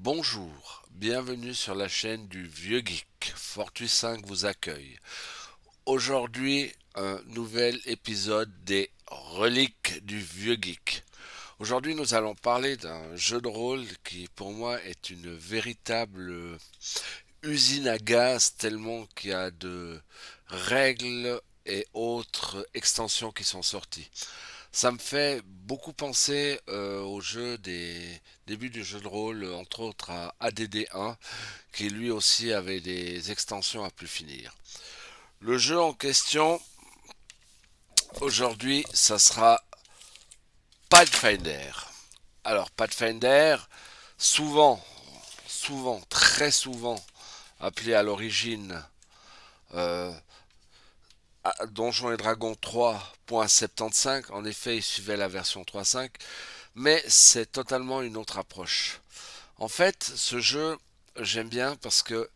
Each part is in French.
Bonjour, bienvenue sur la chaîne du Vieux Geek. Fortuit 5 vous accueille. Aujourd'hui, un nouvel épisode des Reliques du Vieux Geek. Aujourd'hui, nous allons parler d'un jeu de rôle qui, pour moi, est une véritable usine à gaz, tellement qu'il y a de règles et autres extensions qui sont sorties. Ça me fait beaucoup penser au jeu des débuts du jeu de rôle, entre autres à ADD1, qui lui aussi avait des extensions à plus finir. Le jeu en question, aujourd'hui, ça sera Pathfinder. Alors, Pathfinder, souvent, très souvent, appelé à l'origine euh, Donjons et Dragons 3.75, en effet, il suivait la version 3.5, mais c'est totalement une autre approche. En fait, ce jeu, j'aime bien parce que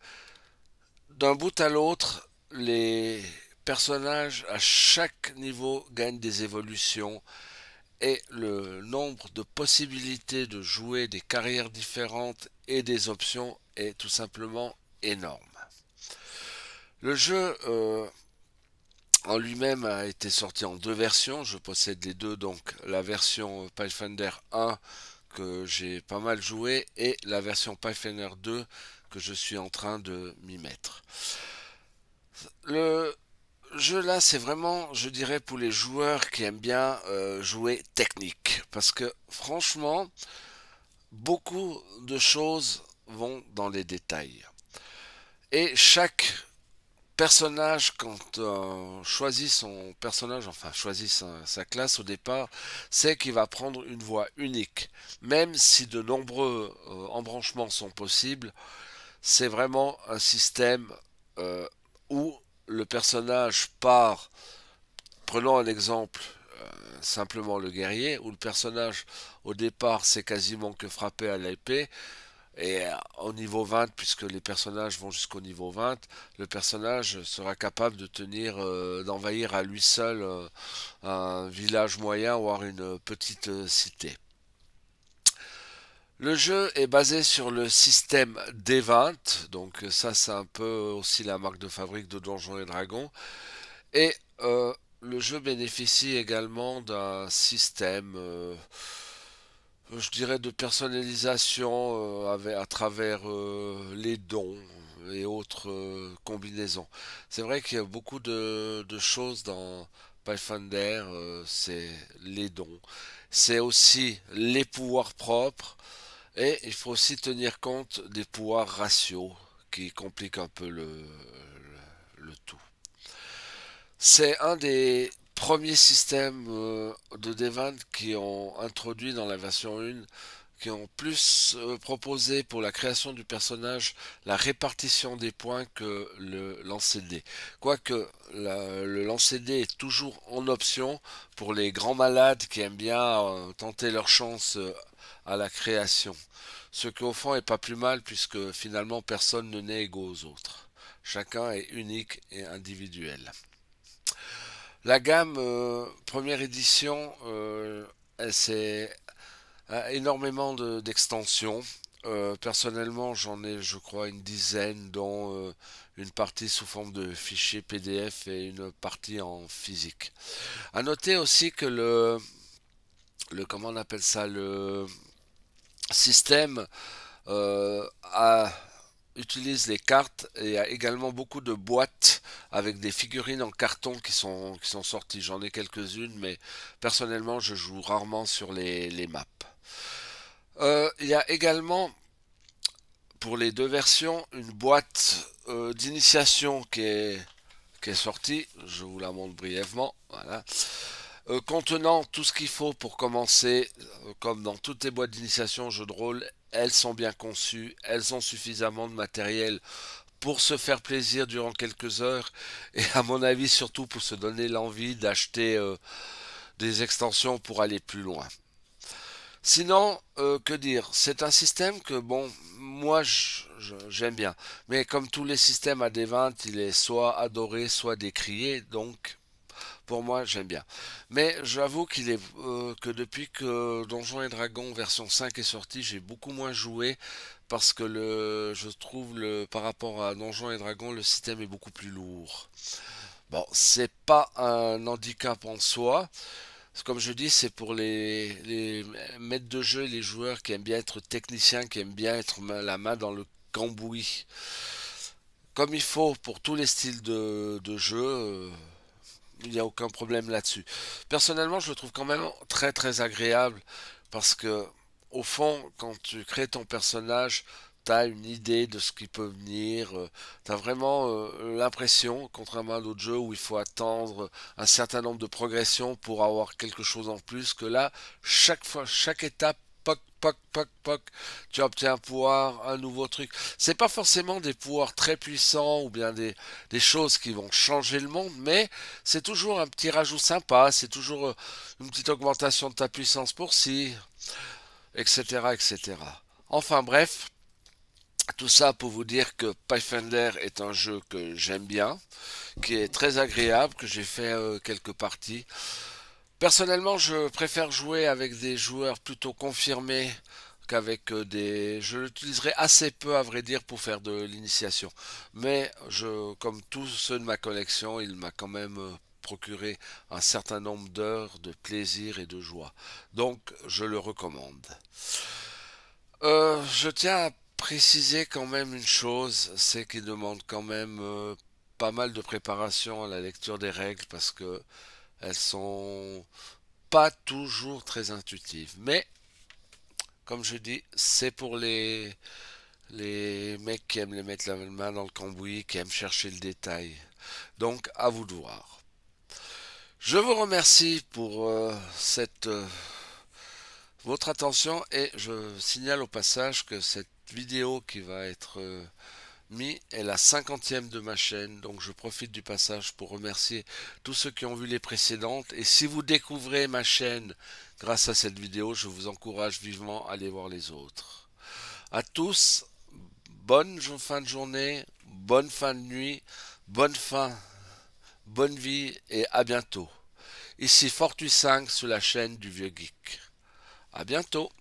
d'un bout à l'autre, les personnages à chaque niveau gagnent des évolutions et le nombre de possibilités de jouer des carrières différentes et des options est tout simplement énorme. Le jeu en lui-même a été sorti en deux versions, je possède les deux, donc la version Pathfinder 1 que j'ai pas mal joué et la version Pathfinder 2 que je suis en train de m'y mettre. Le jeu là, c'est vraiment, je dirais, pour les joueurs qui aiment bien jouer technique. Parce que franchement, beaucoup de choses vont dans les détails. Et chaque personnage, quand on choisit son personnage, enfin choisit sa classe au départ, c'est qu'il va prendre une voie unique. Même si de nombreux embranchements sont possibles, c'est vraiment un système euh, où le personnage part, prenons un exemple, simplement le guerrier, où le personnage au départ c'est quasiment que frapper à l'épée, et au niveau 20, puisque les personnages vont jusqu'au niveau 20, le personnage sera capable de tenir, d'envahir à lui seul un village moyen, voire une petite cité. Le jeu est basé sur le système D20, donc ça c'est un peu aussi la marque de fabrique de Donjons et Dragons, et le jeu bénéficie également d'un système, je dirais, de personnalisation à travers les dons et autres combinaisons. C'est vrai qu'il y a beaucoup de choses dans Pathfinder, c'est les dons, c'est aussi les pouvoirs propres, et il faut aussi tenir compte des pouvoirs raciaux qui compliquent un peu le tout. C'est un des premiers systèmes de Devant qui ont introduit dans la version 1, qui ont plus proposé pour la création du personnage la répartition des points que le lancer de dés. Quoique le lancer de dés est toujours en option pour les grands malades qui aiment bien tenter leur chance à la création. Ce qui au fond est pas plus mal puisque finalement personne ne naît égaux aux autres. Chacun est unique et individuel. La gamme première édition, c'est énormément d'extensions. Personnellement, j'en ai, je crois, une dizaine, dont une partie sous forme de fichier PDF et une partie en physique. À noter aussi que comment on appelle ça, le système a utilise les cartes et il y a également beaucoup de boîtes avec des figurines en carton qui sont sorties. J'en ai quelques-unes, mais personnellement, je joue rarement sur les maps. Il y a également, pour les deux versions, une boîte d'initiation qui est sortie. Je vous la montre brièvement. Voilà. Contenant tout ce qu'il faut pour commencer, comme dans toutes les boîtes d'initiation jeux de rôle, elles sont bien conçues, elles ont suffisamment de matériel pour se faire plaisir durant quelques heures et à mon avis surtout pour se donner l'envie d'acheter des extensions pour aller plus loin. Sinon, que dire, c'est un système que bon, moi j'aime bien, mais comme tous les systèmes à des ventes, il est soit adoré, soit décrié, donc Pour moi, j'aime bien. Mais j'avoue que depuis que Donjons et Dragons version 5 est sorti, j'ai beaucoup moins joué parce que je trouve par rapport à Donjons et Dragons, le système est beaucoup plus lourd. Bon, c'est pas un handicap en soi. Comme je dis, c'est pour les maîtres de jeu et les joueurs qui aiment bien être techniciens, qui aiment bien être la main dans le cambouis. Comme il faut pour tous les styles de jeu, il n'y a aucun problème là-dessus. Personnellement, je le trouve quand même très très agréable parce que, au fond, quand tu crées ton personnage, tu as une idée de ce qui peut venir. Tu as vraiment l'impression, contrairement à d'autres jeux où il faut attendre un certain nombre de progressions pour avoir quelque chose en plus, que là, chaque fois, chaque étape, poc, poc, poc, poc, tu obtiens un pouvoir, un nouveau truc. C'est pas forcément des pouvoirs très puissants ou bien des choses qui vont changer le monde, mais c'est toujours un petit rajout sympa, c'est toujours une petite augmentation de ta puissance pour ci, etc., etc. Enfin bref, tout ça pour vous dire que Pathfinder est un jeu que j'aime bien, qui est très agréable, que j'ai fait quelques parties. Personnellement, je préfère jouer avec des joueurs plutôt confirmés qu'avec des... Je l'utiliserai assez peu, à vrai dire, pour faire de l'initiation. Mais comme tous ceux de ma collection, il m'a quand même procuré un certain nombre d'heures de plaisir et de joie. Donc, je le recommande. Je tiens à préciser quand même une chose, c'est qu'il demande quand même pas mal de préparation à la lecture des règles parce que elles sont pas toujours très intuitives. Mais comme je dis, c'est pour les mecs qui aiment les mettre la main dans le cambouis, qui aiment chercher le détail. Donc à vous de voir. Je vous remercie pour votre attention et je signale au passage que cette vidéo qui va être mise est la 50e de ma chaîne, donc je profite du passage pour remercier tous ceux qui ont vu les précédentes et si vous découvrez ma chaîne grâce à cette vidéo, je vous encourage vivement à aller voir les autres. À tous, bonne fin de journée, bonne fin de nuit, bonne fin, bonne vie et à bientôt. Ici Fortuit 5 sur la chaîne du Vieux Geek. À bientôt.